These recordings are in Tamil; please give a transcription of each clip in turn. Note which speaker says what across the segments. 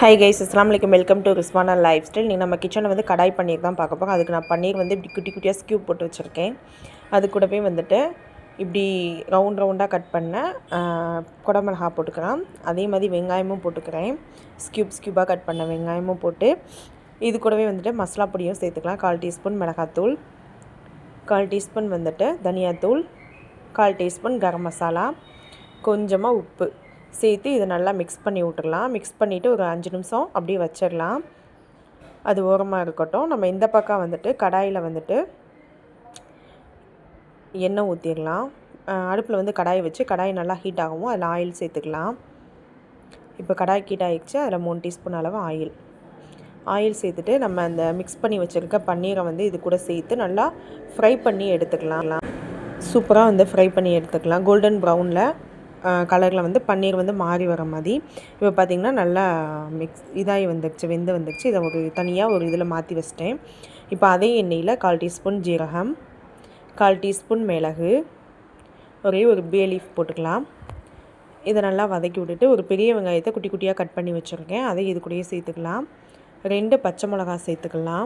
Speaker 1: ஹாய் கைஸ், அஸ்ஸலாமு அலைக்கும். Welcome to Rizwana life style. நீங்கள் நம்ம கிச்சனில் வந்து கடாய் பன்னீர் தான் பார்க்க போகிறோம். அதுக்கு நான் பன்னீர் வந்து இப்படி குட்டி குட்டியாக ஸ்கியூப் போட்டு வச்சுருக்கேன். அது கூடவே வந்துட்டு இப்படி ரவுண்டாக கட் பண்ண குடமிளகா போட்டுக்கிறேன். அதே மாதிரி வெங்காயமும் போட்டுக்கிறேன். ஸ்கியூபாக கட் பண்ண வெங்காயமும் போட்டு இது கூடவே வந்துட்டு மசாலா பொடியும் சேர்த்துக்கலாம். 1/4 டீஸ்பூன் மிளகாத்தூள், 1/4 டீஸ்பூன் வந்துட்டு தனியாத்தூள், 1/4 டீஸ்பூன் கரம் மசாலா, கொஞ்சமாக உப்பு சேர்த்து இதை நல்லா மிக்ஸ் பண்ணி விட்டுடலாம். மிக்ஸ் பண்ணிவிட்டு ஒரு 5 நிமிஷம் அப்படியே வச்சிடலாம். அது ஓரமாக இருக்கட்டும். நம்ம இந்த பக்கம் வந்துட்டு கடாயில் வந்துட்டு எண்ணெய் ஊற்றிடலாம். அடுப்பில் வந்து கடாயை வச்சு கடாய் நல்லா ஹீட் ஆகவும் அதில் ஆயில் சேர்த்துக்கலாம். இப்போ கடாய் ஹீட் ஆகிடுச்சு. அதில் 3 டீஸ்பூன் அளவு ஆயில் சேர்த்துட்டு நம்ம அந்த மிக்ஸ் பண்ணி வச்சுருக்க பன்னீரை வந்து இது கூட சேர்த்து நல்லா ஃப்ரை பண்ணி எடுத்துக்கலாம். சூப்பராக வந்து ஃப்ரை பண்ணி எடுத்துக்கலாம். கோல்டன் ப்ரௌனில் கலரில் வந்து பன்னீர் வந்து மாறி வர மாதிரி. இப்போ பார்த்திங்கன்னா நல்லா இதாகி வந்துடுச்சு, வெந்து வந்துடுச்சு. இதை ஒரு தனியாக ஒரு இதில் மாற்றி வச்சிட்டேன். இப்போ அதே எண்ணெயில் 1/4 டீஸ்பூன் ஜீரகம், 1/4 டீஸ்பூன் மிளகு, ஒரே ஒரு பே லீஃப் போட்டுக்கலாம். இதை நல்லா வதக்கி விட்டுட்டு ஒரு பெரிய வெங்காயத்தை குட்டி குட்டியாக கட் பண்ணி வச்சுருக்கேன். அதை இது கூடயே சேர்த்துக்கலாம். 2 பச்சை மிளகாய் சேர்த்துக்கலாம்.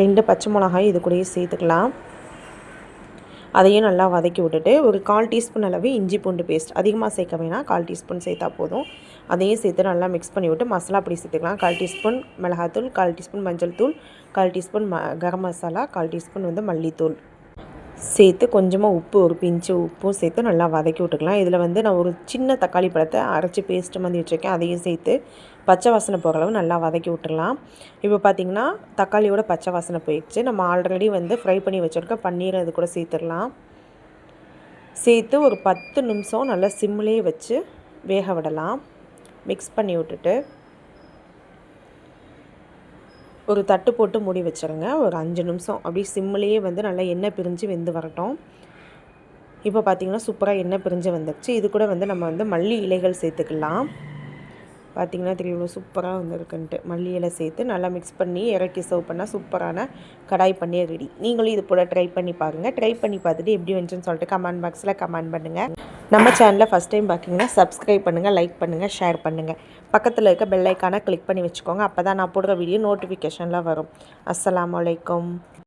Speaker 1: 2 பச்சை மிளகாய் இது கூடயே சேர்த்துக்கலாம். அதையும் நல்லா வதக்கி விட்டுட்டு ஒரு 1/4 டீஸ்பூன் அளவு இஞ்சி பூண்டு பேஸ்ட், அதிகமாக சேர்க்க வேணாம், 1/4 டீஸ்பூன் சேர்த்தா போதும். அதையும் சேர்த்து நல்லா மிக்ஸ் பண்ணி விட்டு மசாலா பொடி சேர்த்துக்கலாம். 1/4 டீஸ்பூன் மிளகாத்தூள், 1/4 டீஸ்பூன் மஞ்சள் தூள், 1/4 டீஸ்பூன் கரம் மசாலா, 1/4 டீஸ்பூன் வந்து மல்லித்தூள் சேர்த்து கொஞ்சமாக உப்பு, ஒரு பிஞ்சு உப்பும் சேர்த்து நல்லா வதக்கி விட்டுக்கலாம். இதில் வந்து நான் ஒரு சின்ன தக்காளி பழத்தை அரைச்சி பேஸ்ட்டு மாதிரி வச்சுருக்கேன். அதையும் சேர்த்து பச்சை வாசனை போகிற அளவு நல்லா வதக்கி விட்டுடலாம். இப்போ பார்த்திங்கன்னா தக்காளியோட பச்சை வாசனை போயிடுச்சு. நம்ம ஆல்ரெடி வந்து ஃப்ரை பண்ணி வச்சுருக்க பன்னீரை இது கூட சேர்த்துடலாம். சேர்த்து ஒரு 10 நிமிஷம் நல்லா சிம்லேயே வச்சு வேக விடலாம். மிக்ஸ் பண்ணி விட்டுட்டு ஒரு தட்டு போட்டு மூடி வச்சுருங்க. ஒரு 5 நிமிஷம் அப்படியே சிம்லேயே வந்து நல்லா எண்ணெய் பிரிஞ்சு வெந்து வரட்டும். இப்போ பார்த்திங்கன்னா சூப்பராக எண்ணெய் பிரிஞ்சு வந்துடுச்சு. இது கூட வந்து நம்ம வந்து மல்லி இலைகள் சேர்த்துக்கலாம். பார்த்திங்கன்னா தெரியும் சூப்பராக வந்துருக்குன்ட்டு. மல்லி இலை சேர்த்து நல்லா மிக்ஸ் பண்ணி இறக்கி சர்வ் பண்ணால் சூப்பரான கடாய் பன்னீர் ரெடி. நீங்களும் இது போல் ட்ரை பண்ணி பாருங்கள். ட்ரை பண்ணி பார்த்துட்டு எப்படி வந்துச்சுன்னு சொல்லிட்டு கமெண்ட் பாக்ஸில் கமெண்ட் பண்ணுங்கள். நம்ம சேனலில் ஃபஸ்ட் டைம் பார்த்திங்கன்னா சப்ஸ்கிரைப் பண்ணுங்கள், லைக் பண்ணுங்கள், ஷேர் பண்ணுங்கள். பக்கத்தில் இருக்க பெல் ஐக்கானை கிளிக் பண்ணி வச்சுக்கோங்க. அப்போ தான் நான் போடுற வீடியோ நோட்டிஃபிகேஷனில் வரும். அஸ்ஸலாமு அலைக்கும்.